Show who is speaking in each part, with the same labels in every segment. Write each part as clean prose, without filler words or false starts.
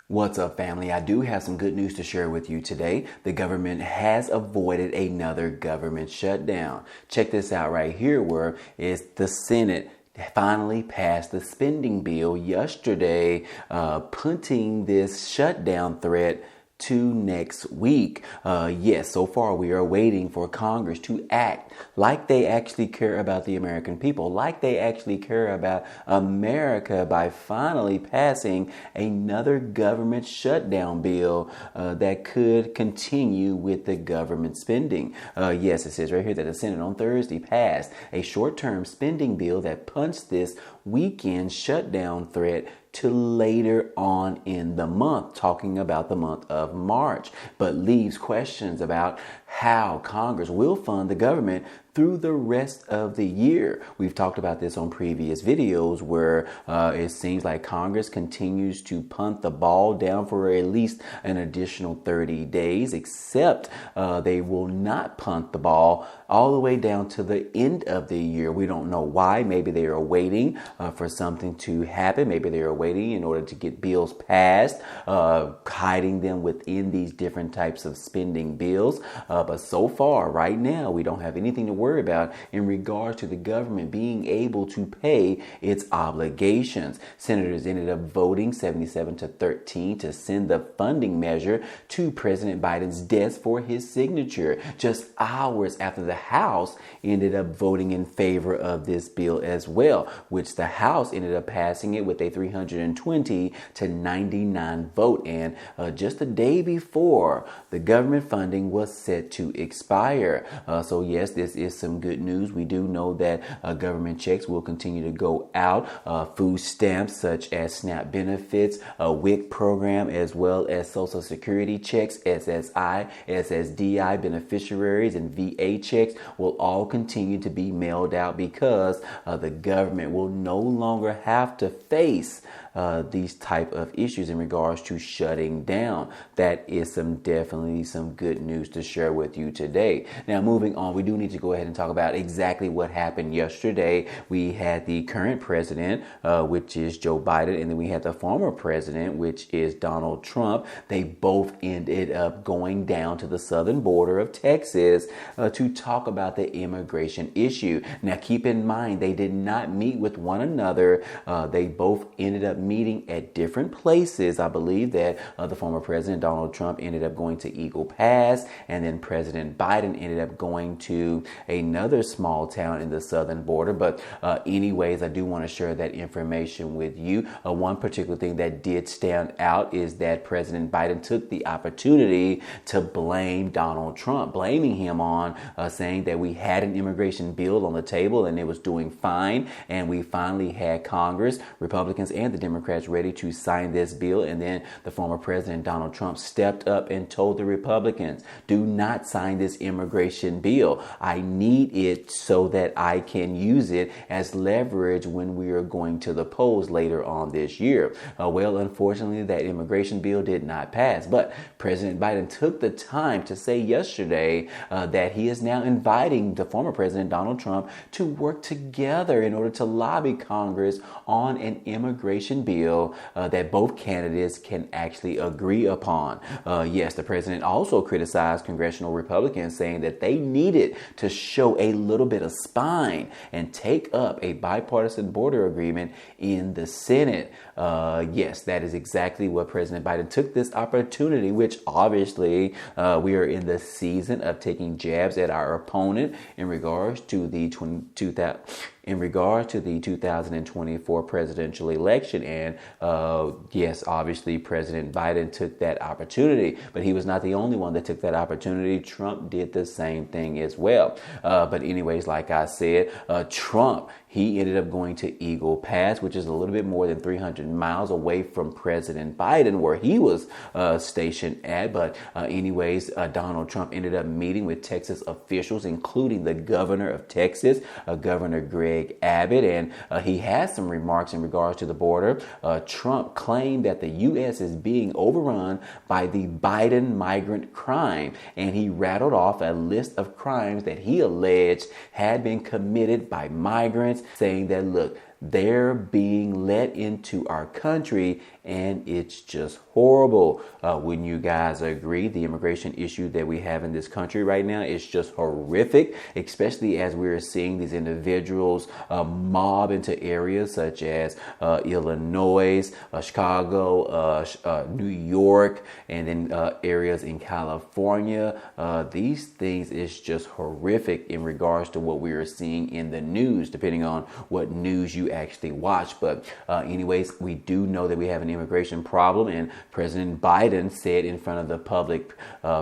Speaker 1: What's up, family? I do have some good news to share with you today. The government has avoided another government shutdown. Check this out right here, where is the Senate finally passed the spending bill yesterday, punting this shutdown threat to next week. Yes, so far we are waiting for Congress to act like they actually care about the American people, like they actually care about America by finally passing another government shutdown bill that could continue with the government spending. Yes, it says right here that the Senate on Thursday passed a short-term spending bill that punched this weekend shutdown threat to later on in the month, talking about the month of March, but leaves questions about how Congress will fund the government through the rest of the year. We've talked about this on previous videos where it seems like Congress continues to punt the ball down for at least an additional 30 days, except they will not punt the ball all the way down to the end of the year. We don't know why. Maybe they are waiting for something to happen. Maybe they are waiting in order to get bills passed, hiding them within these different types of spending bills. But so far, right now, we don't have anything to worry about in regards to the government being able to pay its obligations. Senators ended up voting 77-13 to send the funding measure to President Biden's desk for his signature, just hours after the House ended up voting in favor of this bill as well, which the House ended up passing it with a 320-99 vote. And just the day before, the government funding was set to expire. So yes, this is some good news. We do know that government checks will continue to go out. Food stamps such as SNAP benefits, WIC program, as well as Social Security checks, SSI, SSDI beneficiaries, and VA checks will all continue to be mailed out because the government will no longer have to face these type of issues in regards to shutting down. That is definitely some good news to share with you today. Now, moving on, we do need to go ahead and talk about exactly what happened yesterday. We had the current president, which is Joe Biden, and then we had the former president, which is Donald Trump. They both ended up going down to the southern border of Texas to talk about the immigration issue. Now, keep in mind, they did not meet with one another. They both ended up meeting at different places. I believe that the former president, Donald Trump, ended up going to Eagle Pass, and then President Biden ended up going to another small town in the southern border. But anyways, I do want to share that information with you. One particular thing that did stand out is that President Biden took the opportunity to blame Donald Trump, blaming him on saying that we had an immigration bill on the table and it was doing fine, and we finally had Congress, Republicans and the Democrats, ready to sign this bill. And then the former president, Donald Trump, stepped up and told the Republicans, do not sign this immigration bill. I need it so that I can use it as leverage when we are going to the polls later on this year. Well, unfortunately, that immigration bill did not pass. But President Biden took the time to say yesterday that he is now inviting the former president, Donald Trump, to work together in order to lobby Congress on an immigration bill that both candidates can actually agree upon. Yes, the president also criticized congressional Republicans, saying that they needed to show a little bit of spine and take up a bipartisan border agreement in the Senate. Yes, that is exactly what President Biden took this opportunity, which obviously we are in the season of taking jabs at our opponent in regards to the 2024 presidential election. And yes, obviously President Biden took that opportunity, but he was not the only one that took that opportunity. Trump did the same thing as well. But anyways, like I said, Trump, he ended up going to Eagle Pass, which is a little bit more than 300 miles away from President Biden, where he was stationed at. But anyways, Donald Trump ended up meeting with Texas officials, including the governor of Texas, Governor Greg Abbott, and he has some remarks in regards to the border. Trump claimed that the U.S. is being overrun by the Biden migrant crime, and he rattled off a list of crimes that he alleged had been committed by migrants, saying that, look, they're being let into our country, and it's just horrible. Wouldn't you guys agree? The immigration issue that we have in this country right now is just horrific, especially as we're seeing these individuals mob into areas such as Illinois, Chicago, New York, and then areas in California. These things is just horrific in regards to what we are seeing in the news, depending on what news you actually watch. But anyways, we do know that we have an immigration problem, and President Biden said in front of the public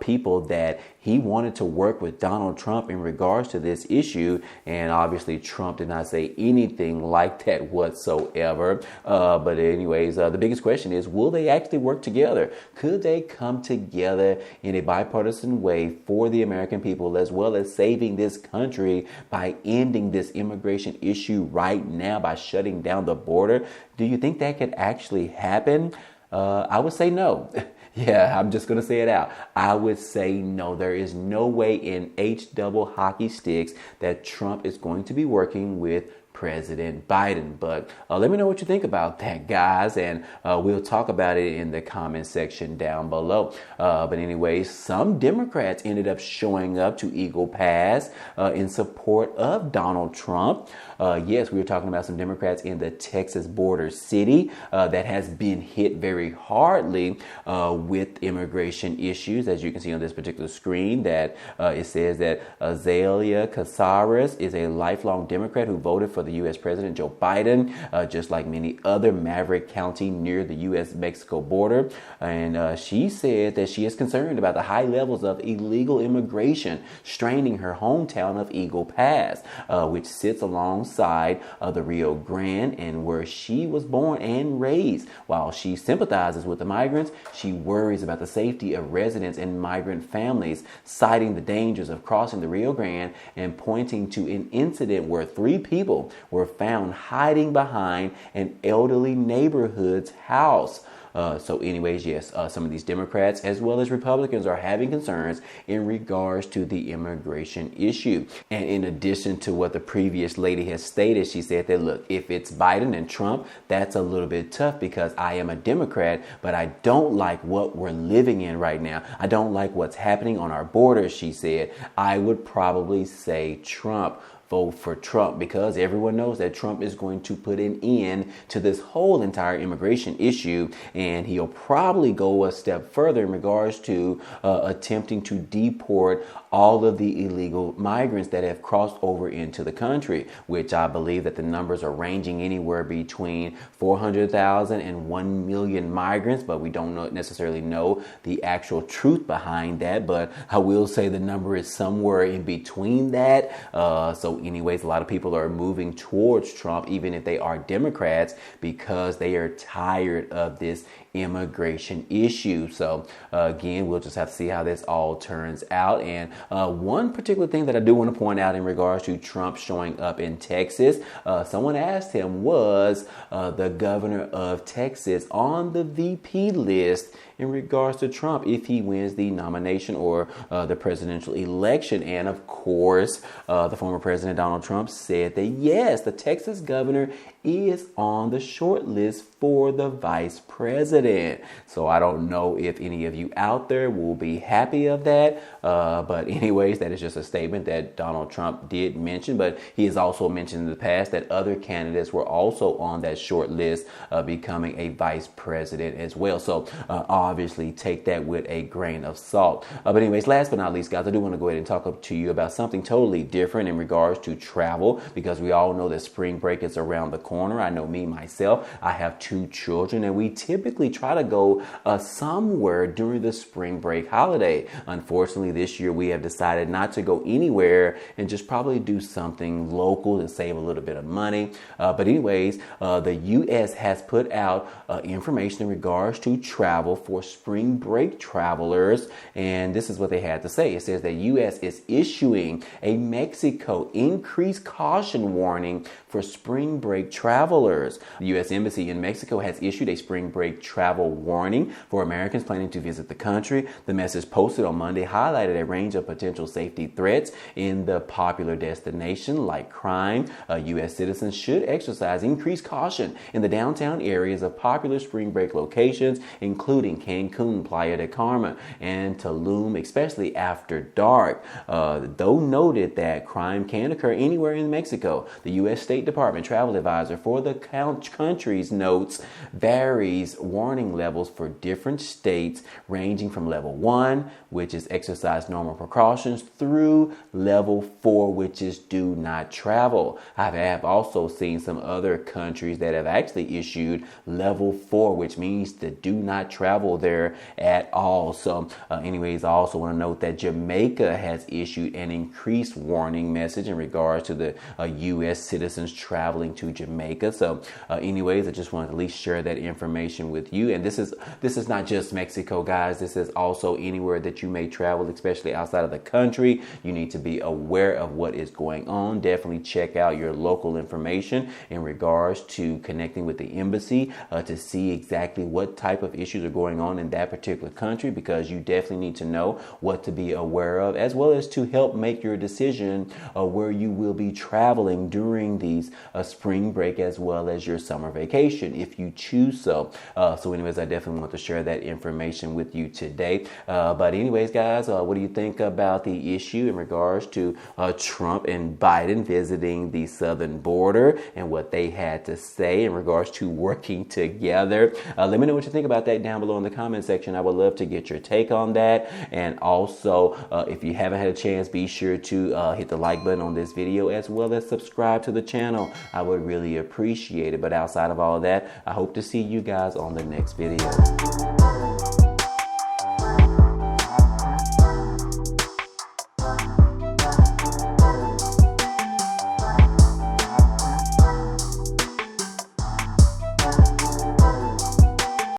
Speaker 1: people that he wanted to work with Donald Trump in regards to this issue, and obviously Trump did not say anything like that whatsoever. But anyways, the biggest question is, will they actually work together? Could they come together in a bipartisan way for the American people, as well as saving this country by ending this immigration issue right now by shutting down the border? Do you think that could actually happen? I would say no. Yeah, I'm just going to say it out. I would say no. There is no way in H-double hockey sticks that Trump is going to be working with President Biden. But let me know what you think about that, guys, and we'll talk about it in the comment section down below. But anyways, some Democrats ended up showing up to Eagle Pass in support of Donald Trump. Yes, we were talking about some Democrats in the Texas border city that has been hit very hardly with immigration issues. As you can see on this particular screen, that it says that Azalea Casares is a lifelong Democrat who voted for the U.S. President Joe Biden, just like many other Maverick County near the U.S.-Mexico border. And she said that she is concerned about the high levels of illegal immigration straining her hometown of Eagle Pass, which sits alongside the Rio Grande and where she was born and raised. While she sympathizes with the migrants, she worries about the safety of residents and migrant families, citing the dangers of crossing the Rio Grande and pointing to an incident where 3 people were found hiding behind an elderly neighborhood's house. So anyways, yes, some of these Democrats as well as Republicans are having concerns in regards to the immigration issue. And in addition to what the previous lady has stated, she said that, look, if it's Biden and Trump, that's a little bit tough because I am a Democrat, but I don't like what we're living in right now. I don't like what's happening on our borders, she said. I would probably say Trump. Vote for Trump, because everyone knows that Trump is going to put an end to this whole entire immigration issue, and he'll probably go a step further in regards to attempting to deport all of the illegal migrants that have crossed over into the country, which I believe that the numbers are ranging anywhere between 400,000 and 1 million migrants, but we don't necessarily know the actual truth behind that. But I will say the number is somewhere in between that. So anyways, a lot of people are moving towards Trump, even if they are Democrats, because they are tired of this immigration issue. So again, we'll just have to see how this all turns out. And one particular thing that I do want to point out in regards to Trump showing up in Texas, someone asked him, was the governor of Texas on the VP list in regards to Trump if he wins the nomination or the presidential election? And of course, the former president Donald Trump said that yes, the Texas governor is on the short list for the vice president. So I don't know if any of you out there will be happy of that. But anyways, that is just a statement that Donald Trump did mention. But he has also mentioned in the past that other candidates were also on that short list becoming a vice president as well. So obviously take that with a grain of salt. But anyways, last but not least, guys, I do want to go ahead and talk to you about something totally different in regards to travel, because we all know that spring break is around the corner. I know me, myself, I have 2 children, and we typically try to go somewhere during the spring break holiday. Unfortunately, this year we have decided not to go anywhere and just probably do something local to save a little bit of money. But anyways, the U.S. has put out information in regards to travel for spring break travelers, and this is what they had to say. It says that U.S. is issuing a Mexico increased caution warning for spring break travelers travelers. The U.S. Embassy in Mexico has issued a spring break travel warning for Americans planning to visit the country. The message posted on Monday highlighted a range of potential safety threats in the popular destination, like crime. U.S. citizens should exercise increased caution in the downtown areas of popular spring break locations, including Cancun, Playa del Carmen, and Tulum, especially after dark. Though noted that crime can occur anywhere in Mexico, the U.S. State Department travel advisor for the countries notes varies warning levels for different states, ranging from level 1, which is exercise normal precautions, through level 4, which is do not travel. I have also seen some other countries that have actually issued level 4, which means to do not travel there at all. So anyways, I also want to note that Jamaica has issued an increased warning message in regards to the U.S. citizens traveling to Jamaica. So anyways, I just wanted to at least share that information with you. And this is not just Mexico, guys. This is also anywhere that you may travel, especially outside of the country. You need to be aware of what is going on. Definitely check out your local information in regards to connecting with the embassy to see exactly what type of issues are going on in that particular country, because you definitely need to know what to be aware of, as well as to help make your decision where you will be traveling during these spring break as well as your summer vacation, if you choose so. So anyways, I definitely want to share that information with you today. But anyways, guys, what do you think about the issue in regards to Trump and Biden visiting the southern border and what they had to say in regards to working together? Let me know what you think about that down below in the comment section. I would love to get your take on that. And also, if you haven't had a chance, be sure to hit the like button on this video, as well as subscribe to the channel. I would really appreciate it. But outside of all of that, I hope to see you guys on the next video.